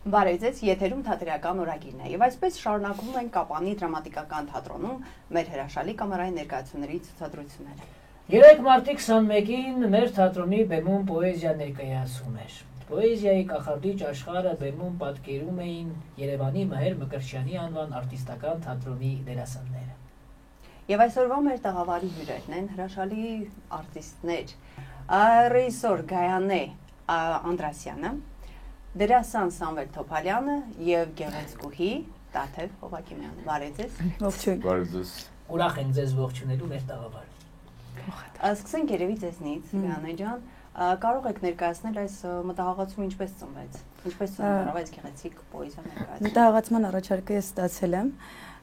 Բարեձեզ, եթերում թատերական օրագիրն է, եւ այսպես շարունակում ենք Կապանի դրամատիկական թատրոնում մեր հրաշալի կամերային ներկայացումների ցուցադրությունները։ 3 մարտի 21-ին մեր թատրոնի բեմում պոեզիա ներկայացում էր։ Պոեզիայի կախարդիչ աշխարհը բեմում պատկերում էին Երևանի Մհեր Մկրտչյանի անվան արտիստական թատրոնի դերասանները։ Եվ այսօրվա մեր տաղավարի հյուրերն են հրաշալի արտիստներ ռեժիսոր Գայանե Անդրասյանը, դերասան Սամվել Թոփալյանը եւ գեղեցկուհի Տաթև Հովակիմյանը։ Բարեձեզ։ Ողջույն։ Բարեձեզ։ Ուրախ ենք ձեզ ողջունելու մեր տաղավարում։ Սկսենք երևի ձեզնից, Գայանե ջան, կարող եք ներկայացնել այս մտահղացումը ինչպես ծնվեց։ Ինչպես ծնվեց այս գեղեցիկ պոեզիա ներկայացումը։ Մտահղացման առաջարկը ես ստացել եմ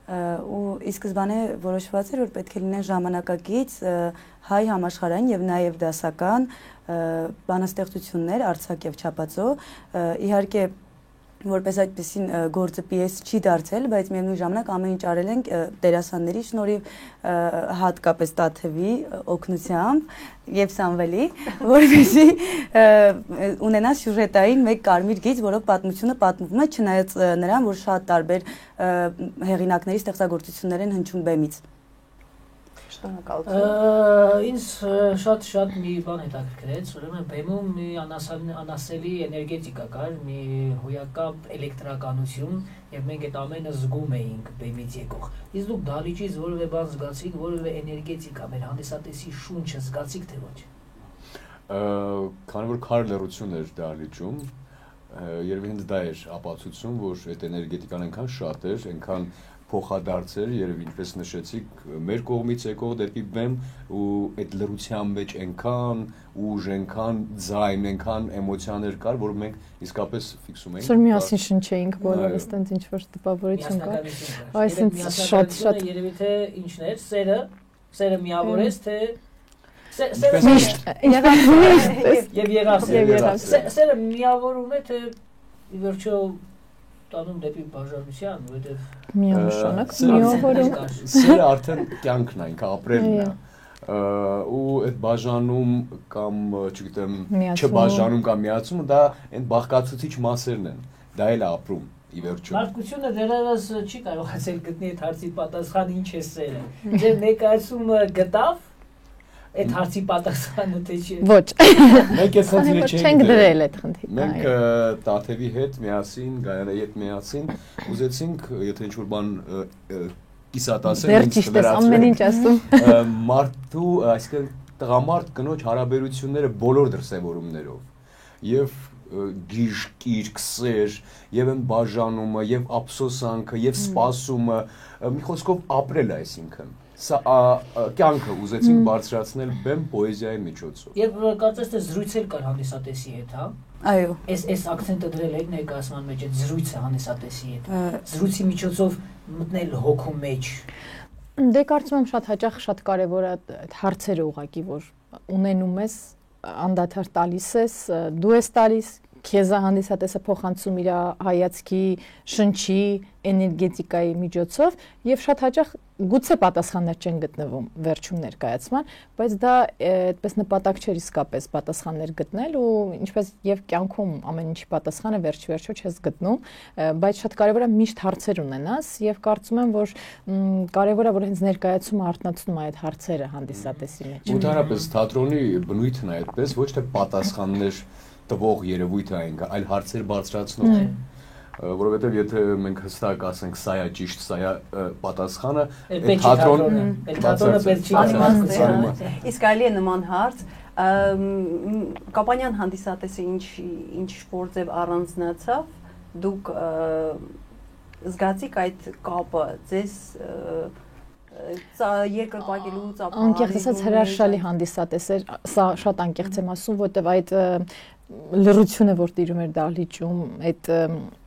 ու ի սկզբանե որոշված էր, որ պետք է լինեն ժամանակակից հայ համաշխարհային եւ նաեւ դասական բանաստեղծություններ Արցախ եւ Չափածո, իհարկե որպես այդպեսին գործը պիես չի դարձել, բայց միևնույն ժամանակ ամեն ինչ արել ենք դերասանների շնորհիվ, հատկապես Տաթևի օգնությամբ եւ Սամվելի, որովհետեւ ունենա սյուժետային մեկ կարմիր գիծ, որով պատմությունը պատմվում է, չնայած նրան, որ շատ տարբեր հեղինակների ստեղծագործություններ են հնչում բեմից։ Ինձ շատ մի բան հետաքրքրեց, ուրեմն բեմում մի անասելի էներգետիկա կար, մի հոյակապ էլեկտրականություն եւ մենք այդ ամենը զգում էինք բեմից եկող։ Իսկ դուք դահլիճից որևէ բան զգացիք, որևէ էներգետիկա մեր հանդիսատեսի շունչը զգացիք թե ոչ։ Քանի որ քար լռություն էր դահլիճում, երևի հենց դա էր ապացույցում, որ այդ էներգետիկան այնքան շատ էր, այնքան փոխադարձեր, երևի ինչպես նշեցիք, մեր կողմից եկող դեպի բեմ ու այդ լռության մեջ այնքան ուժ, այնքան ձայն, այնքան էմոցիաներ կար, որ մենք իսկապես ֆիքսում էինք։ Սր միասին շնչեինք բոլորս, տենց ինչ որ տպավորություն կար։ Այսինքն շատ երևի թե ինչն էր, սերը միավորեց, թե սերը միավորում է, թե ի վերջո տանում դեպի բաժանության, որովհետև միանշանակ միավորում սերը արդեն կյանքն է, ինքը ապրելն է։ Ու այդ բաժանում կամ, չգիտեմ, չբաժանում կամ միացումը դա այն բաղկացուցիչ մասերն են։ Դա էլ է ապրում ի վերջո։ Մարդկությունը դեռևս չի կարողացել գտնել այդ հարցի պատասխանը ինչ է սերը։ Ձեր ներկայացումը գտավ այդ հարցի պատասխանը թե չի։ Ոչ։ Մենք այս խնդիրը չենք դրել այդ խնդիրը։ Մենք Տաթևի հետ միասին, Գայանեի հետ միասին ուզեցինք, եթե ինչ-որ բան կիսատ ասել, դեռ ճիշտ է, ամեն ինչ ասում։ Մարդու, այսինքն տղամարդ կնոջ հարաբերությունները բոլոր դրսևորումներով եւ գիժ, կիրք, սեր, եւ այն բաժանումը, եւ ափսոսանքը, եւ սպասումը, մի խոսքով ապրել է, այսինքն սա կյանքը ուզեցինք բարձրացնել բեմ պոեզիայի միջոցով։ Եվ կարծես թե զրույցեր կար հանդիսատեսի հետ, հա։ Այո։ Այս ակցենտը դրել եք ներկայացման մեջ այդ զրույցը հանդիսատեսի հետ։ Զրույցի միջոցով մտնել հոգու մեջ։ Դե կարծում եմ շատ հաճախ շատ կարևոր է այդ հարցերը ուղղակի, որ ունենում ես, անդադար տալիս ես, դու ես տալիս, քեզ հանդիսատեսը փոխանցում իր հայացքի, շնչի, էներգետիկայի միջոցով եւ շատ հաճախ գուցե պատասխաններ չեն գտնվում վերջում ներկայացման, բայց դա այդպես նպատակ չէր իսկապես պատասխաններ գտնել ու ինչպես եւ կյանքում ամեն ինչի պատասխանը վերջ-վերջո չես գտնում, բայց շատ կարեւոր է միշտ հարցեր ունենաս եւ կարծում եմ, որ կարեւոր է որ հենց ներկայացումը արտնացնում է այդ հարցերը հանդիսատեսի մեջ։ Ընդհանրապես թատրոնի բնույթն է այդպես, ոչ թե պատասխաններ տվող երևույթ է, այլ հարցեր բարձրացնող։ Որովհետև եթե մենք հստակ ասենք սա է ճիշտ, սա է պատասխանը, թատրոնը պետք չի պատասխանը։ Իսկ այլ է նման հարց, Կապանյան հանդիսատեսը ինչ որ ձև առանձնացավ, դուք զգացիք այդ կապը ձեզ երկրպագելու ծափահարելու։ Անկեղծ ասած հրաշալի հանդիսատես էր, սա շատ անկեղծ եմ ասում, որտեվ այդ լռությունը, որ տիրում էր դահլիճում, այդ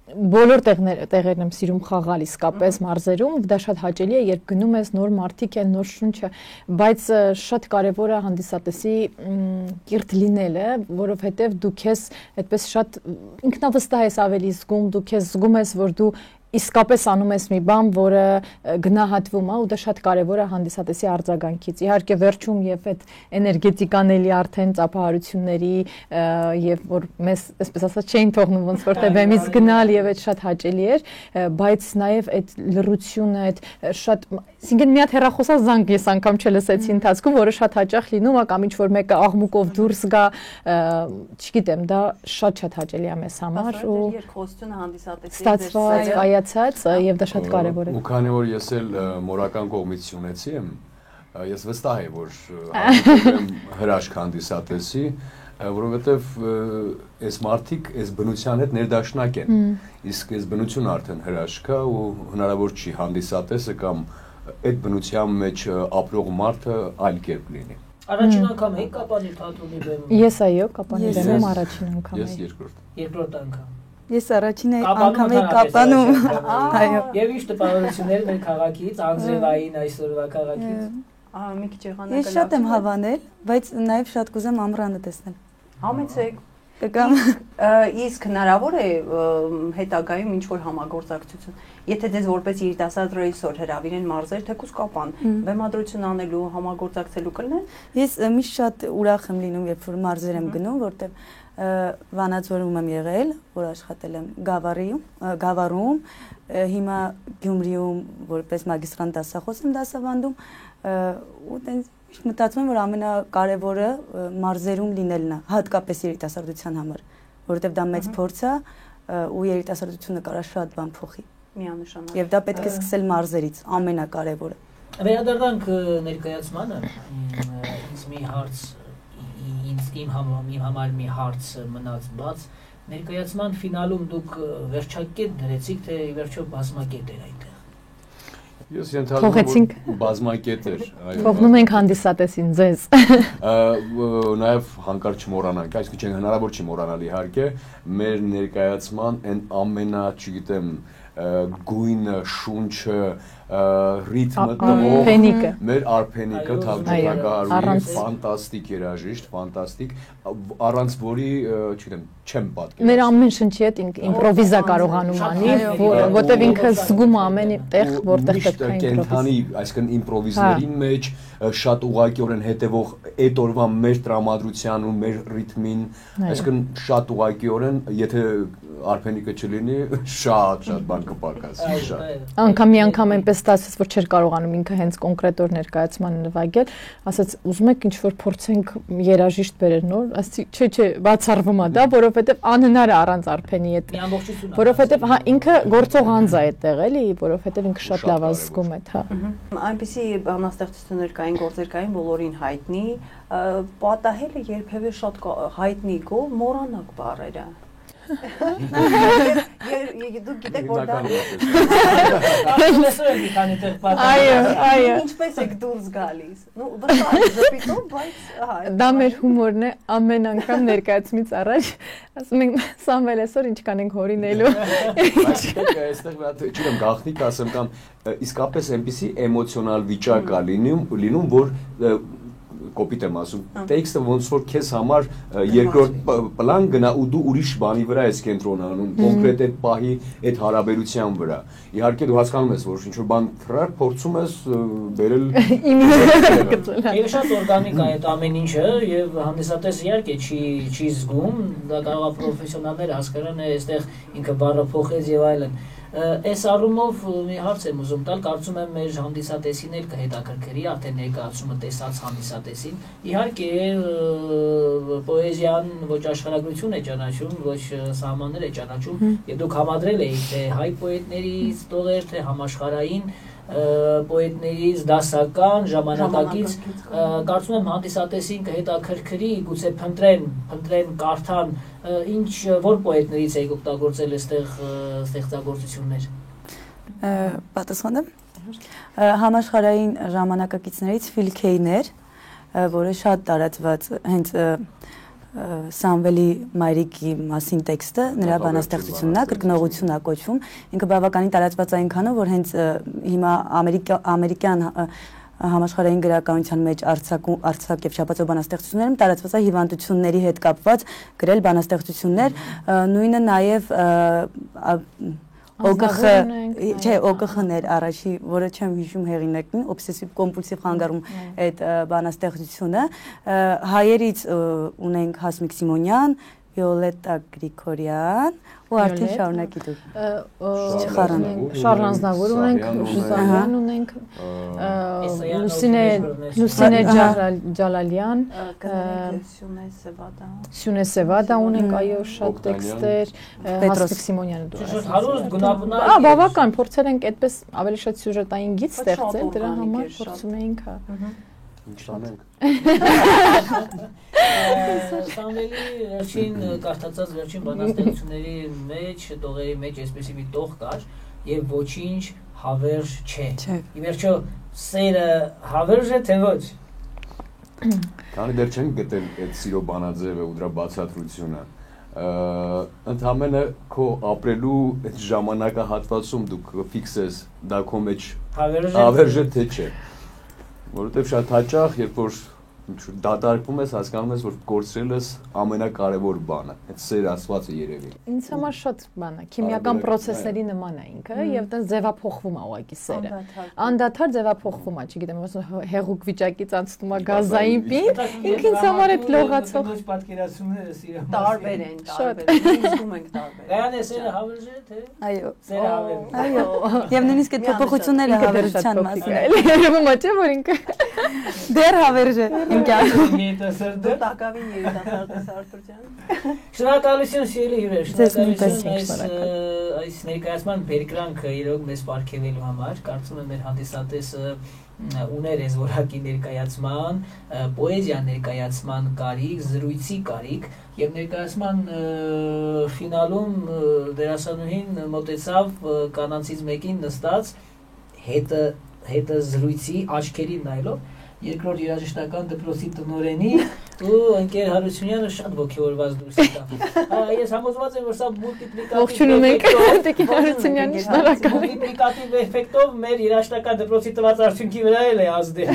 բոլոր տեղերն եմ սիրում խաղալ իսկապես մարզերում, դա շատ հաճելի է, երբ գնում ես նոր մարդիկ են, նոր շունչը, բայց շատ կարևոր է հանդիսատեսի կիրթ լինելը, որովհետև դու քեզ այդպես շատ ինքնավստահ ես ավելի զգում, դու քեզ զգում ես, որ դու իսկապես անում ես մի բան, որը գնահատվում է ու դա շատ կարևոր է հանդիսատեսի արձագանքից։ Իհարկե վերջում եւ այդ էներգետիկան էլի արդեն ծափահարությունների եւ որ մեզ այսպես ասած չէին թողնում ոնց որ թե բեմից գնալ եւ այդ շատ հաճելի էր, բայց նաեւ այդ լռությունը, այդ շատ, այսինքն մի հատ հեռախոսազանգ ես անգամ չլսեցի ընթացքում, որը շատ հաճախ լինում է կամ ինչ որ մեկը աղմուկով դուրս գա, չգիտեմ, դա շատ հաճելի է մեզ համար ու երկխոսությունը հանդիսատեսի ստացված կայացած եւ դա շատ կարեւոր է։ Ու քանի որ ես էլ մորական կողմից ունեցի եմ, ես վստահ եմ, որ հանդիպում հրաշք հանդիսատեսի, որովհետեւ այս մարդիկ այս բնության հետ ներդաշնակ են։ Իսկ այս բնությունը արդեն հրաշք է ու հնարավոր չի հանդիսատեսը կամ այդ բնության մեջ ապրող մարդը այլ կերպ լինի։ Առաջին անգամ եք կապանի թատրոնի բեմում։ Ես այո, կապանի բեմում առաջին անգամ Ես եմ։ Երկրորդ անգամ։ Ես առաջին անգամ եի կապանում։ Այո։ Եվ ինչ տպավորություններ մեր քաղաքից, Անձրևային այսօրվա քաղաքից։ Մի քիչ եղանակը։ Ես շատ եմ հավանել, բայց նաև շատ կուզեմ ամռանը տեսնել։ Համեցեք։ Կգամ։ Իսկ հնարավոր է հետագայում ինչ որ համագործակցություն։ Եթե դες որպես երիտասարդ ռեժիսոր հրավիրեն մարզեր, թեկուզ կապան, բեմադրություն անելու, համագործակցելու կլինեն։ Ես միշտ շատ ուրախ եմ լինում, երբ որ մարզեր եմ գնում, որտեղ Վանաձորում եմ եղել, որ աշխատել եմ Գավառում, հիմա Գյումրիում որպես մագիստրանտ դասախոս եմ դասավանդում, ու տենց միշտ մտածում եմ, որ ամենակարևորը մարզերում լինելն է, հատկապես երիտասարդության համար, որովհետև դա մեծ փորձ է ու երիտասարդությունը կարա շատ բան փոխի։ Միանշանակ։ Եվ դա պետք է սկսել մարզերից, ամենակարևորը։ Վերադառնանք ներկայացմանը, ինձ մի հարց, իմ համար մի հարց մնաց բաց, ներկայացման ֆինալում դուք վերջակետ դրեցիք, թե վերջո բազմակետ էր այնտեղ։ Ես ենթադրում եմ բազմակետ էր, այո։ Թողնում ենք հանդիսատեսին ձեզ։ Նաև հանկարծ չմոռանանք, այսինքն հնարավոր չի մոռանալ իհարկե, մեր ներկայացման այն ամենա, չգիտեմ, գույնը, շունչը, ռիթմը տվող մեր արփենիկը թավջութակահարուի ֆանտաստիկ երաժիշտ, ֆանտաստիկ, առանց որի, չգիտեմ, չեմ պատկերացնում։ Մեր ամեն շնչի հետ իմպրովիզա կարողանում անի, որտեղ ինքը զգում է ամեն տեղ, որտեղ պետք է կենթանի, այսինքն իմպրովիզների մեջ շատ ուղղակիորեն հետևող այդ օրվա մեր տրամադրության ու մեր ռիթմին, այսինքն շատ ուղղակիորեն, եթե արփենիկը չլինի, շատ բան կպակասի, շատ։ Անկամ մի անգամ այնպես ստացվեց, որ չէր կարողանում ինքը հենց կոնկրետ օր ներկայացման նվագել, ասաց ուզում եք ինչ-որ փորձենք երաժիշտ բերել նոր, ասի չէ, բացառվում է դա, որովհետև անհնար է առանց արփենի հետ։ Որովհետև հա ինքը գործող անձ է այդտեղ էլի, որովհետև ինքը շատ լավ է զգում այդ, հա։ Այնպեսի բանաստեղծություններ կային, գործեր կային, բոլորին հայտնի, պատահել է երբևէ շատ հայտնի գոհ մոռանաք բառերը։ Դուք գիտեք որ դա Այո ինչպես եք դուրս գալիս նո վստահ ժպիտով բայց դա մեր հումորն է ամեն անգամ ներկայացումից առաջ ասում ենք Սամվել այսօր ինչ կանենք հորինելու այստեղ չգիտեմ գաղտնիք ասեմ կամ իսկապես այնպեսի էմոցիոնալ վիճակ է լինում որ կոպիտ եմ ասում, տեքստը ոնց որ քեզ համար երկրորդ պլան գնա ու դու ուրիշ բանի վրա ես կենտրոնանում, կոնկրետ այդ պահի այդ հարաբերության վրա։ Իհարկե դու հասկանում ես, որ ինչ-որ բան թրար, փորձում ես բերել Եվ շատ օրգանիկ է այդ ամեն ինչը եւ հանդիսատես իհարկե չի զգում, դա կարող է պրոֆեսիոնալներ հասկանան, այստեղ ինքը բառը փոխեց եւ այլն։ Այս առումով մի հարց եմ ուզում տալ, կարծում եմ մեր հանդիսատեսին էլ կհետաքրքրի, արդեն ներկայացումը տեսած հանդիսատեսին։ Իհարկե պոեզիան ոչ աշխարհագրություն է ճանաչում, ոչ սահմաններ է ճանաչում, եւ դուք համադրել եք թե հայ պոետներից տողեր, թե համաշխարհային պոետներից դասական ժամանակակից կարծում եմ հանդիսատեսին կհետաքրքրի, գուցե փնտրեն, կարդան, ինչ որ պոետներից եք օգտագործել այստեղ ստեղծագործություններ։ Պատասխանեմ։ Համաշխարհային ժամանակակիցներից Ֆիլքեյներ, որը շատ տարածված հենց Սամվելի Մայրիկի մասին տեքստը, նրա բանաստեղծությունն է, կրկնողություն է կոչվում, ինքը բավականին տարածված է այնքանով, որ հենց հիմա ամերիկյան համաշխարհային գրականության մեջ արձակ եւ շաբաթով բանաստեղծություններում տարածված է հիվանդությունների հետ կապված գրել բանաստեղծություններ, նույնը նաեւ ՕԿԽ, չէ, ՕԿԽ-ն էր առաջի, որը չեմ հիշում հեղինակն, օբսեսիվ կոմպուլսիվ խանգարում այդ բանաստեղծությունը։ Հայերից ունենք Հասմիկ Սիմոնյան, Վիոլետտա Գրիգորյան ու արդեն շարունակի դու։ Շարլ Անձնավուր ունենք, Ժուզանյան ունենք, Լուսինե Ջալալյան, Սյունե Սևադա ունենք, այո, շատ տեքստեր, Հասմիկ Սիմոնյանը դու։ Շատ հարուստ գունավորում։ Բավական փորձել ենք այդպես ավելի շատ սյուժետային գիծ ստեղծել, դրա համար փորձում էինք, հա։ Ինչ անենք։ Սամվելի վերջին կարդացած վերջին բանաստեղծությունների մեջ, տողերի մեջ այսպեսի մի տող կար եւ ոչինչ հավերժ չէ։ Ի վերջո սերը հավերժ է թե ոչ։ Քանի դեռ չենք գտել այդ սիրո բանաձևը ու դրա բացատրությունը, ընդհանրապես քո ապրելու այդ ժամանակահատվածում դուք ֆիքսես դա քո մեջ հավերժ է թե չէ։ Որովհետև շատ հաճախ, երբ որ դատարկվում ես, հասկանում ես, որ կորցրել ես ամենակարևոր բանը, այդ սեր ասվածը երևի։ Ինձ համար շատ բան է, քիմիական process-ների նման է ինքը եւ դա ձևափոխվում է ուղղակի սերը։ Անդադար ձևափոխվում է, չգիտեմ, հեղուկ վիճակից անցնում է գազային պին, ինքը ինձ համար է լողացող։ Ոչ պատկերացումները սիրո։ Տարբեր են, զգում ենք տարբեր։ Գայանե սերը հավերժ է թե։ Այո։ Սերը հավերժ։ Այո։ Եվ նույնիսկ այդ փոփոխությունները հավերժության մասին են։ Երևում է, չէ՞ որ ինքը դեռ հավերժ է։ Երիտասարդը Տակավին երիտասարդ Սարթուր ջան։ Շնորհակալություն սիրելի հյուրեր, շնորհակալություն այս ներկայացման բերկրանքը իրոք մեզ պարգևելու համար, կարծում եմ մեր հանդիսատեսը ուներ այս որակի ներկայացման, պոեզիա ներկայացման կարիք, զրույցի կարիք եւ ներկայացման ֆինալում դերասանուհին մոտեցավ կանանցից մեկին նստած հետը զրույցի աչքերին նայելով երկրորդ երաժշտական դպրոցի տնօրենի ու ընկեր Հարությունյանը շատ ոգևորված դուրս եկավ։ Ես համոզված եմ, որ սա մուլտիպլիկատիվ ողջունում ենք Տիկին Հարությունյանի, շնորհակալ ենք։ Մուլտիպլիկատիվ էֆեկտով մեր երաժշտական դպրոցի տված արդյունքի վրա էլ է ազդել։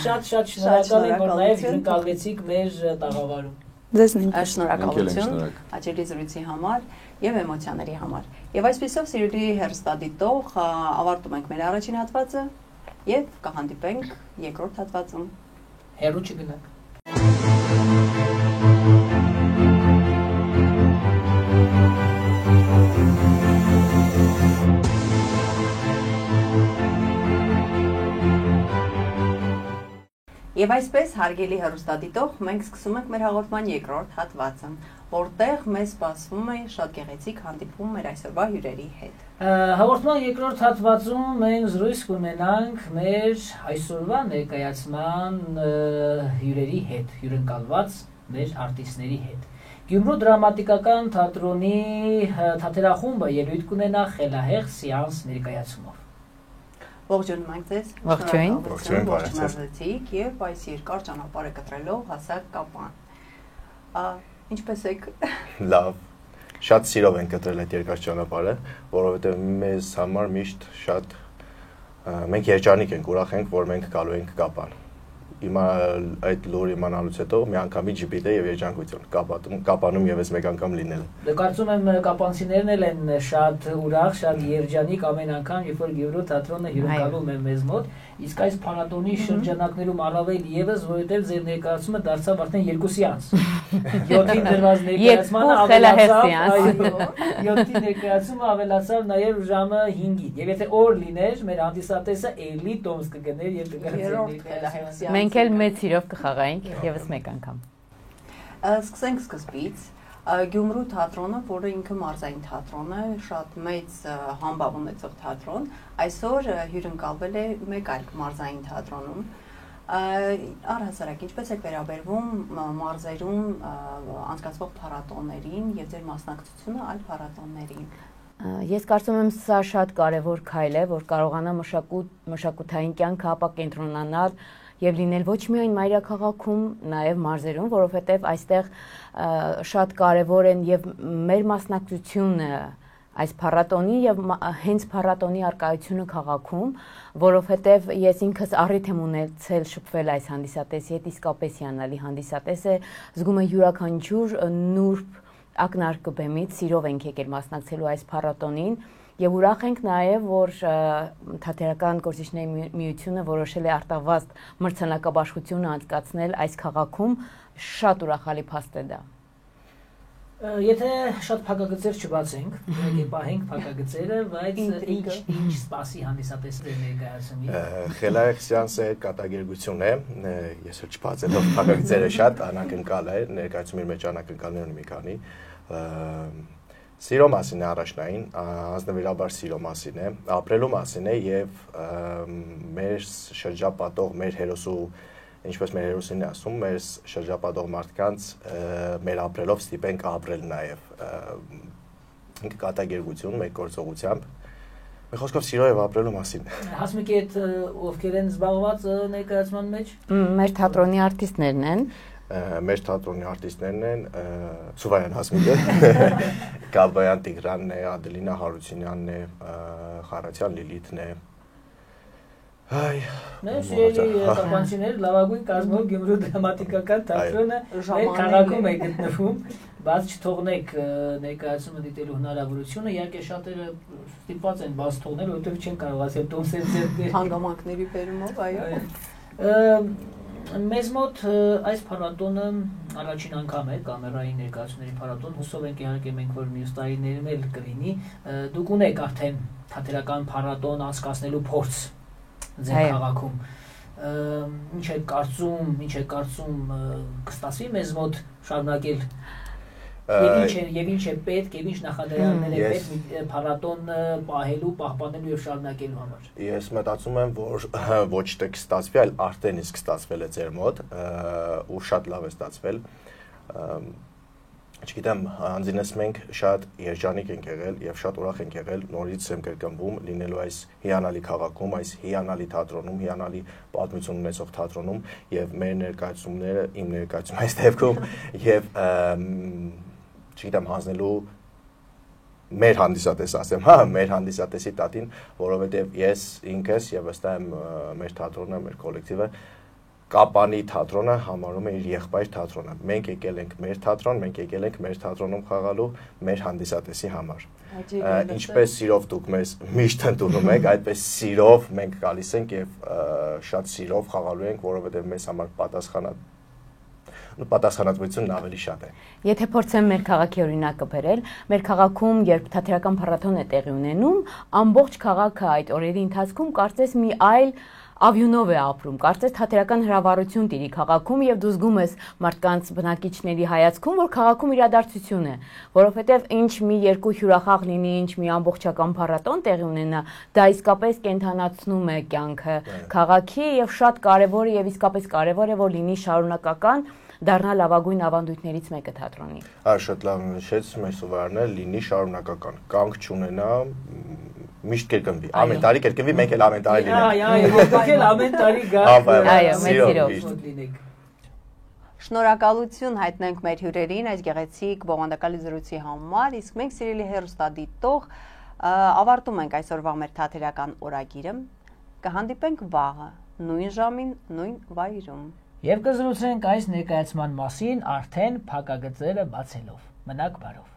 Շատ շնորհակալ եմ, որ նաև հյուրընկալվեցիք մեր տաղավարում։ Ձեզ նույնպես Շնորհակալություն հաճելի զրույցի համար եւ էմոցիաների համար։ Եվ այսպեսով սիրելի հեռուստադիտող ավարտում ենք մեր առաջին հատվածը եւ կհանդիպենք երկրորդ հատվածում։ Հերու չգնաք։ Եվ այսպես հարգելի հեռուստադիտող, մենք սկսում ենք մեր հաղորդման երկրորդ հատվածը, որտեղ մեզ սպասվում է շատ գեղեցիկ հանդիպում մեր այսօրվա հյուրերի հետ։ Հաղորդման երկրորդ հատվածում մենք զրույց կունենանք մեր այսօրվա ներկայացման հյուրերի հետ, հյուրընկալված մեր արտիստների հետ։ Գյումրու դրամատիկական թատրոնի թատերախումբը ելույթ կունենա խելահեղ սեանս ներկայացումով։ Ողջունում ենք ձեզ։ Ողջույն։ Ողջույն եւ այս երկար ճանապարհը կտրելով հասակ Կապան։ Ինչպես եք։ Լավ։ Շատ սիրով ենք կտրել այդ երկար ճանապարհը, որովհետեւ մեզ համար միշտ շատ մենք երջանիկ ենք, ուրախ ենք, որ մենք գալու ենք Կապան։ Հիմա այդ լուրը իմանալուց հետո մի անգամից ժպիտ է եւ երջանկություն Կապանում եւս մեկ անգամ լինելը։ Կարծում եմ կապանցիներն էլ են շատ ուրախ, շատ երջանիկ ամեն անգամ, երբ որ Գյումրու թատրոնը հյուրընկալում է մեզ մոտ, իսկ այս փառատոնի շրջանակներում առավել եւս, որովհետեւ ձեր ներկայացումը դարձավ արդեն 2 սեանս։ 7-ին դրված ներկայացմանը ավելացավ, 7-ի ներկայացումը ավելացավ նաեւ ժամը 5-ին։ Եվ եթե օր լիներ, մեր հանդիսատեսը էլի տոմս կգներ եւ կգրծեր։ Մենք էլ մեծ սիրով կխաղայինք եւս մեկ անգամ։ Սկսենք սկզբից։ Գյումրու թատրոնը, որը ինքը մարզային թատրոն է, շատ մեծ համբավ ունեցող թատրոն, այսօր հյուրընկալվել է մեկ այլ մարզային թատրոնում։ Առհասարակ ինչպես է վերաբերվում մարզերում անցկացվող փառատոներին եւ ձեր մասնակցությունը այլ փառատոներին։ Ես կարծում եմ սա շատ կարևոր քայլ է, որ կարողանա մշակութային կյանքը ապակենտրոնանալ եւ լինել ոչ միայն մայրաքաղաքում, նաեւ մարզերում, որովհետեւ այստեղ շատ կարեւոր են եւ մեր մասնակցությունը այս փառատոնի եւ հենց փառատոնի արկայությունը քաղաքում, որովհետեւ ես ինքս առիթ եմ ունեցել շփվել այս հանդիսատեսի հետ, իսկապես հիանալի հանդիսատես է, զգում եմ յուրաքանչյուր նուրբ ակնարկբեմից սիրով ենք եկել մասնակցելու այս փառատոնին եւ ուրախ ենք նաեւ, որ Թատերական գործիչների միությունը որոշել է արտավազդ մրցանակաբաշխությունը անցկացնել այս քաղաքում, շատ ուրախալի փաստ է դա։ Եթե շատ փակագծեր չբացենք, ուղղակի պահենք փակագծերը, բայց ինչ սպասի հանդիսատեսների ներկայացումից։ Խելայք սեանսը կատակերգություն է, ես էլ չբացելով փակագծերը շատ անակնկալ է, ներկայացումի մեջ անակնկալներ ունի մի քանի։ Սիրո մասին է առաջնային, անձնվիրաբար սիրո մասին է, ապրելու մասին է եւ մեր շրջապատող մեր հերոսու ինչպես մեր հերոսին է ասում, մեր շրջապատող մարդկանց մեր ապրելով ստիպենք ապրել նաև կատակերգություն մեր գործողությամբ։ Մեր խոսքով սիրո եւ ապրելու մասին։ Հասմիկի հետ ովքեր են զբաղված ներկայացման մեջ։ Մեր թատրոնի արտիստներն են։ Մեր թատրոնի արտիստներն են Սուվայան Հասմիկը, Գաբայան Տիգրանն է, Ադելինա Հարությունյանն է, Խարացյան Լիլիթն է։ Այ, մեր սիրելի տապանցիներ, լավագույն կազմող Գյումրու դրամատիկական թատրոնը մեր քաղաքում է գտնվում, բաց չթողնեք ներկայացումը դիտելու հնարավորությունը, իհարկե շատերը ստիպված են բաց թողնել, որովհետև չեն կարող ասել տոմսեր ձեռքներ հանգամանքների բերումով, այո։ Մեզ մոտ այս փառատոնը առաջին անգամ է կամերային ներկայացումների փառատոն, հուսով ենք իհարկե մենք որ մյուս տարիներում էլ կլինի, դուք ունեք արդեն թատերական փառատոն անցկացնելու փորձ ձեր քաղաքում։ Ինչ է կարծում կստացվի մեզ մոտ շարունակել եւ ինչ է պետք եւ ինչ նախադրյալներ է պետք փառատոն պահելու, պահպանելու եւ շարունակելու համար։ Ես մտածում եմ, որ ոչ թե կստացվի, այլ արդեն իսկ ստացվել է ձեր մոտ ու շատ լավ է ստացվել։ Չգիտեմ, անձինս մենք շատ երջանիկ ենք եղել եւ շատ ուրախ ենք եղել նորից եմ կրկնվում լինելու այս հիանալի քաղաքում, այս հիանալի թատրոնում, հիանալի պատմություն ունեցող թատրոնում եւ մեր ներկայացումները, իմ ներկայացումը այս դեպքում եւ չգիտեմ հանձնելու մեր հանդիսատես ասեմ, հա, մեր հանդիսատեսի տատին, որովհետեւ ես ինքս եւ վստահ եմ մեր թատրոնը, մեր կոլեկտիվը Կապանի թատրոնը համարում է իր եղբայր թատրոնը։ Մենք եկել ենք մեր թատրոն, մենք եկել ենք մեր թատրոնում խաղալու մեր հանդիսատեսի համար։ Ինչպես սիրով դուք մեզ միշտ ընդունում եք, այդպես սիրով մենք գալիս ենք եւ շատ սիրով խաղալու ենք, որովհետեւ մեզ համար պատասխանատվությունն ավելի շատ է։ Եթե փորձեմ մեր քաղաքի օրինակը բերել, մեր քաղաքում երբ թատերական փառատոն է տեղի ունենում, ամբողջ քաղաքը այդ օրերի ընթացքում կարծես մի այլ ավյունով է ապրում, կարծես թատերական հրավառություն տիրի քաղաքում եւ դու զգում ես մարդկանց բնակիչների հայացքում, որ քաղաքում իրադարձություն է, որովհետեւ ինչ մի երկու հյուրախաղ լինի, ինչ մի ամբողջական փառատոն տեղի ունենա, դա իսկապես կենթանացնում է կյանքը քաղաքի եւ շատ կարեւոր է եւ իսկապես կարեւոր է որ լինի շարունակական դառնա լավագույն ավանդույթներից մեկը թատրոնի։ Շատ լավ նշեց մեր Սուվարանը, լինի շարունակական, կանգ չունենա միշտ կերկնվի, ամեն տարի կերկնվի, մենք էլ ամեն տարի լինենք։ Այո, դուք էլ ամեն տարի գաք։ Այո, մեծ սիրով լինեք։ Շնորհակալություն հայտնենք մեր հյուրերին այս գեղեցիկ բովանդակալի զրույցի համար, իսկ մենք սիրելի հեռուստադիտող ավարտում ենք այսօրվա մեր թատերական օրագիրը, կհանդիպենք վաղը, նույն ժամին, նույն վայրում։ Եվ կզրուցենք այս ներկայացման մասին արդեն փակագծերը բացելով։ Մնաք բարով։